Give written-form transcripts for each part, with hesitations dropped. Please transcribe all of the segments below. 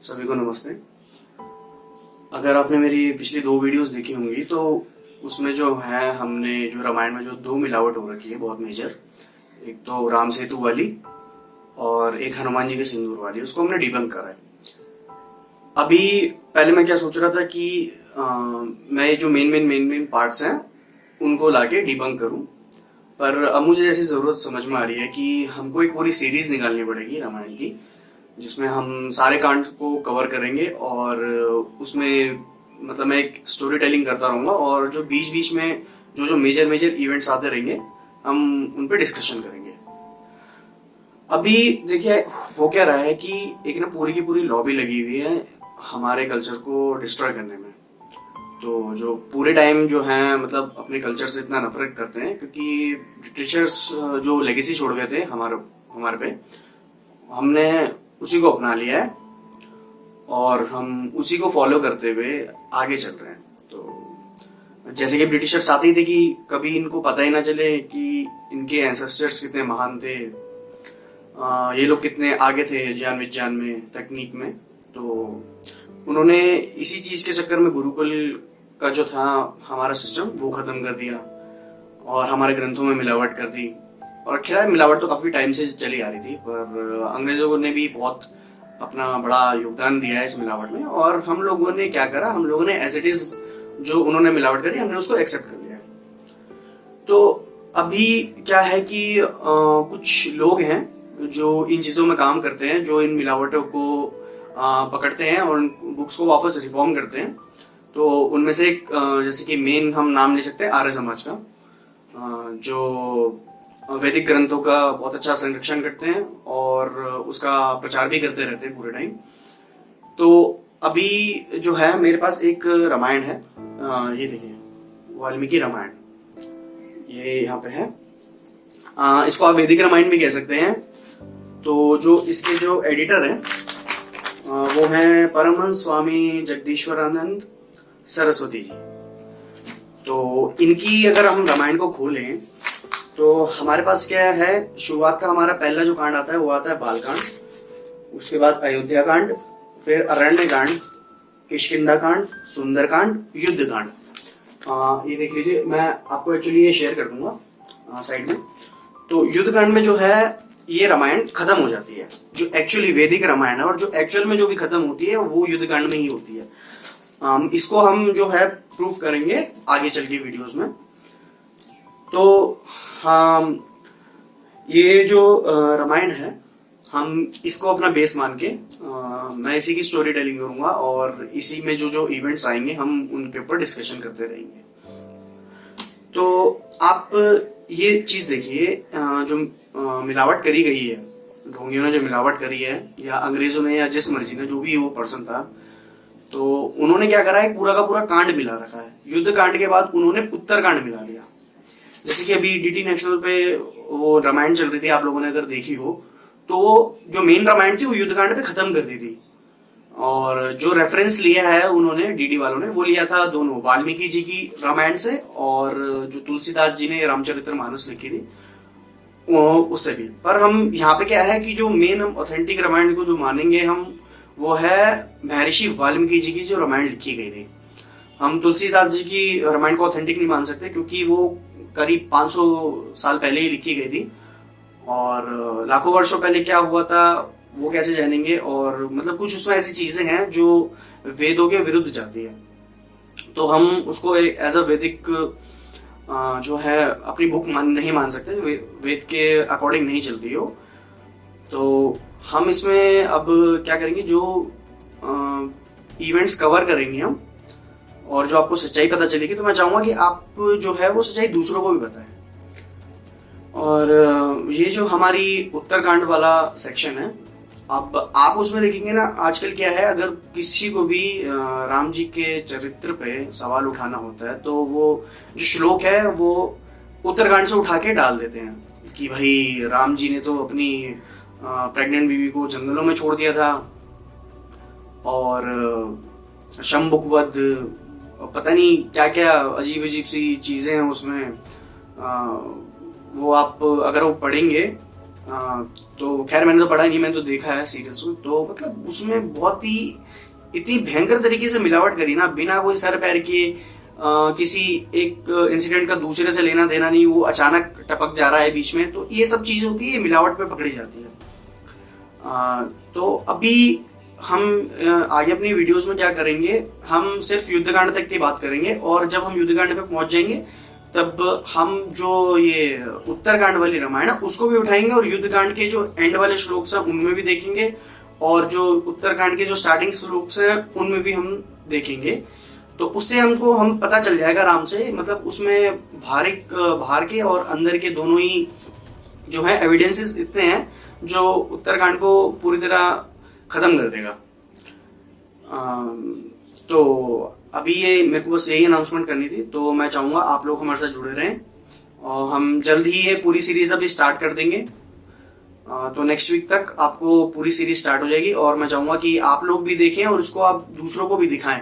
सभी को नमस्ते। अगर आपने मेरी पिछली 2 वीडियोस देखी होंगी तो उसमें जो है हमने जो रामायण में जो 2 मिलावट हो रखी है बहुत मेजर, एक तो राम सेतु वाली और एक हनुमान जी के सिंदूर वाली, उसको हमने डिबंक करा है। अभी पहले मैं क्या सोच रहा था कि मैं जो मेन पार्ट्स हैं उनको लाके डिबंक करूं, पर अब मुझे ऐसी जरूरत समझ में आ रही है कि हमको एक पूरी सीरीज निकालनी पड़ेगी रामायण की, जिसमें हम सारे कांड को कवर करेंगे और उसमें मतलब मैं एक स्टोरी टेलिंग करता रहूंगा और जो बीच बीच में जो मेजर इवेंट्स आते रहेंगे हम उन पे डिस्कशन करेंगे। अभी देखिए हो क्या रहा है कि एक ना पूरी की पूरी लॉबी लगी हुई है हमारे कल्चर को डिस्ट्रॉय करने में। तो जो पूरे टाइम जो है मतलब अपने कल्चर से इतना नफरत करते हैं क्योंकि ब्रिटिशर्स जो लेगेसी छोड़ गए थे हमारे पे, हमने उसी को अपना लिया है और हम उसी को फॉलो करते हुए आगे चल रहे हैं। तो जैसे कि ब्रिटिशर्स चाहते थे कि कभी इनको पता ही ना चले कि इनके एंसेस्टर्स कितने महान थे, ये लोग कितने आगे थे ज्ञान विज्ञान में, तकनीक में। तो उन्होंने इसी चीज के चक्कर में गुरुकुल का जो था हमारा सिस्टम वो खत्म कर दिया और हमारे ग्रंथों में मिलावट कर दी। और खैर मिलावट तो काफी टाइम से चली आ रही थी, पर अंग्रेजों ने भी बहुत अपना बड़ा योगदान दिया है इस मिलावट में। और हम लोगों ने क्या करा, हम लोगों ने एज इट इज जो उन्होंने मिलावट करी हमने उसको एक्सेप्ट कर लिया। तो अभी क्या है कि कुछ लोग हैं जो इन चीजों में काम करते हैं, जो इन मिलावटों को पकड़ते हैं और बुक्स को वापस रिफॉर्म करते हैं। तो उनमें से एक जैसे कि मेन हम नाम ले सकते हैं आर्य समाज का, जो वैदिक ग्रंथों का बहुत अच्छा संरक्षण करते हैं और उसका प्रचार भी करते रहते हैं पूरे टाइम। तो अभी जो है मेरे पास एक रामायण है, ये देखिए वाल्मीकि रामायण, ये यहाँ पे है। इसको आप वैदिक रामायण भी कह सकते हैं। तो जो इसके जो एडिटर हैं वो हैं परमहंस स्वामी जगदीश्वरानंद सरस्वती जी। तो इनकी अगर हम रामायण को खोलें तो हमारे पास क्या है, शुरुआत का हमारा पहला जो कांड आता है वो आता है बालकांड, उसके बाद अयोध्या कांड, फिर अरण्य कांड, किष्किंधा कांड, सुंदर कांड, युद्ध कांड। ये देख लीजिए, मैं आपको एक्चुअली ये शेयर कर दूंगा साइड में। तो युद्ध कांड में जो है ये रामायण खत्म हो जाती है, जो एक्चुअली वैदिक रामायण है, और जो एक्चुअल में जो भी खत्म होती है वो युद्ध कांड में ही होती है। इसको हम जो है प्रूव करेंगे आगे चल के वीडियोस में। तो ये जो रामायण है हम इसको अपना बेस मान के मैं इसी की स्टोरी टेलिंग करूंगा और इसी में जो इवेंट्स आएंगे हम उनके ऊपर डिस्कशन करते रहेंगे। तो आप ये चीज देखिए, जो मिलावट करी गई है, ढोंगियों ने जो मिलावट करी है या अंग्रेजों ने या जिस मर्जी ने, जो भी वो पर्सन था, तो उन्होंने क्या करा है, पूरा का पूरा कांड मिला रखा है। युद्ध कांड के बाद उन्होंने उत्तर कांड मिला लिया। जैसे कि अभी डीटी नेशनल पे वो रामायण चल रही थी, आप लोगों ने अगर देखी हो, तो जो मेन रामायण थी वो युद्ध कांड पे खत्म कर दी थी और जो रेफरेंस लिया है उन्होंने डीडी वालों ने वो लिया था दोनों, वाल्मीकि जी की रामायण से और जो तुलसीदास जी ने रामचरितमानस लिखी थी उससे भी। पर हम यहाँ पे क्या है कि जो मेन हम ऑथेंटिक रामायण को जो मानेंगे हम, वो है महर्षि वाल्मीकि जी की जो रामायण लिखी गई थी। हम तुलसीदास जी की रामायण को ऑथेंटिक नहीं मान सकते क्योंकि वो करीब 500 साल पहले ही लिखी गई थी और लाखों वर्षों पहले क्या हुआ था वो कैसे जानेंगे, और मतलब कुछ उसमें ऐसी चीजें हैं जो वेदों के विरुद्ध जाती है। तो हम उसको एज अ वैदिक जो है अपनी बुक नहीं मान सकते, वेद के अकॉर्डिंग नहीं चलती हो। तो हम इसमें अब क्या करेंगे, जो इवेंट्स कवर करेंगे हम और जो आपको सच्चाई पता चलेगी, तो मैं चाहूंगा कि आप जो है वो सच्चाई दूसरों को भी बताएं। और ये जो हमारी उत्तरकांड वाला सेक्शन है, अब आप उसमें देखेंगे ना, आजकल क्या है, अगर किसी को भी राम जी के चरित्र पे सवाल उठाना होता है तो वो जो श्लोक है वो उत्तरकांड से उठा के डाल देते हैं कि भाई राम जी ने तो अपनी प्रेग्नेंट बीवी को जंगलों में छोड़ दिया था और शंभुकवध, पता नहीं क्या क्या अजीब अजीब सी चीजें हैं उसमें। वो आप अगर वो पढ़ेंगे तो खैर मैंने तो पढ़ा नहीं, मैंने तो देखा है सीरियल्स को। तो मतलब उसमें बहुत ही इतनी भयंकर तरीके से मिलावट करी ना, बिना कोई सर पैर के, किसी एक इंसिडेंट का दूसरे से लेना देना नहीं, वो अचानक टपक जा रहा है बीच में, तो ये सब चीजें होती है, मिलावट पे पकड़ी जाती है। तो अभी हम आगे अपनी वीडियोस में क्या करेंगे, हम सिर्फ युद्धकांड तक की बात करेंगे, और जब हम युद्धकांड पे पहुंच जाएंगे तब हम जो ये उत्तरकांड वाली रामायण है उसको भी उठाएंगे, और युद्धकांड के जो एंड वाले श्लोक हैं उनमें भी देखेंगे, और जो उत्तरकांड के जो स्टार्टिंग श्लोक हैं उनमें भी हम देखेंगे। तो उससे हम पता चल जाएगा आराम से, मतलब उसमें बाहर के और अंदर के दोनों ही जो है एविडेंसेस इतने हैं जो उत्तरकांड को पूरी तरह खत्म कर देगा। तो अभी ये मेरे को बस यही अनाउंसमेंट करनी थी, तो मैं चाहूंगा आप लोग हमारे साथ जुड़े रहें, और हम जल्द ही ये पूरी सीरीज अभी स्टार्ट कर देंगे। तो नेक्स्ट वीक तक आपको पूरी सीरीज स्टार्ट हो जाएगी, और मैं चाहूंगा कि आप लोग भी देखें और उसको आप दूसरों को भी दिखाएं,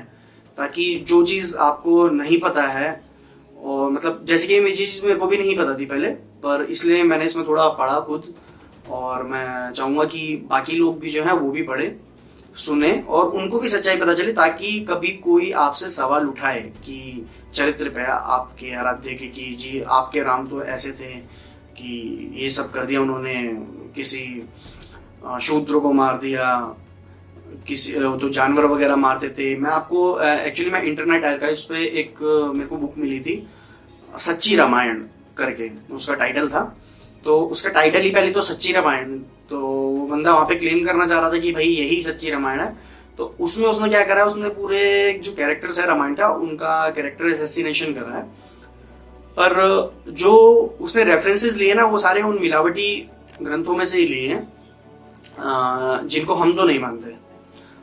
ताकि जो चीज आपको नहीं पता है, और मतलब जैसे कि ये चीज मेरे को भी नहीं पता थी पहले, पर इसलिए मैंने इसमें थोड़ा पढ़ा खुद, और मैं चाहूंगा कि बाकी लोग भी जो है वो भी पढ़े, सुने, और उनको भी सच्चाई पता चले, ताकि कभी कोई आपसे सवाल उठाए कि चरित्र पे आपके आराध्य के कि जी आपके राम तो ऐसे थे कि ये सब कर दिया उन्होंने, किसी शूद्र को मार दिया, किसी तो जानवर वगैरह मारते थे। मैं आपको एक्चुअली मैं इंटरनेट आर्काइव्स पे एक मेरे को बुक मिली थी, सच्ची रामायण करके उसका टाइटल था। तो उसका टाइटल ही पहले तो सच्ची रामायण, तो वो बंदा वहां पे क्लेम करना चाह रहा था कि भाई यही सच्ची रामायण है। तो उसमें क्या करा है, उसने पूरे जो कैरेक्टर्स है रामायण का, उनका कैरेक्टर असैसिनेशन करा है, पर जो उसने रेफरेंसेस लिए ना वो सारे उन मिलावटी ग्रंथों में से ही लिए हैं, जिनको हम तो नहीं मानते।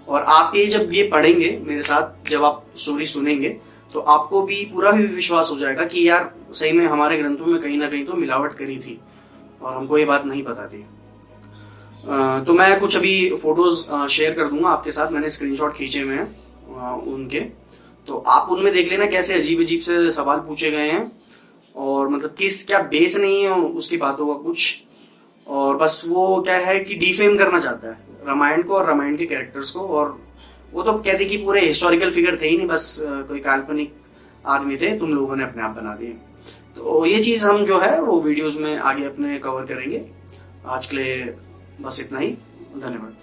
और आप ये जब ये पढ़ेंगे मेरे साथ, जब आप स्टोरी सुनेंगे, तो आपको भी पूरा भी विश्वास हो जाएगा कि यार सही में हमारे ग्रंथों में कहीं ना कहीं तो मिलावट करी थी, और हमको ये बात नहीं पता थी। तो मैं कुछ अभी फोटोज शेयर कर दूंगा आपके साथ, मैंने स्क्रीनशॉट खींचे हुए हैं उनके, तो आप उनमें देख लेना कैसे अजीब अजीब से सवाल पूछे गए हैं, और मतलब क्या बेस नहीं है उसकी बातों का कुछ, और बस वो क्या है कि डिफेम करना चाहता है रामायण को और रामायण के कैरेक्टर्स को। और वो तो कहते कि पूरे हिस्टोरिकल फिगर थे ही नहीं, बस कोई काल्पनिक आदमी थे, तुम लोगों ने अपने आप बना दिए। तो ये चीज हम जो है वो वीडियोस में आगे अपने कवर करेंगे। आज के लिए बस इतना ही, धन्यवाद।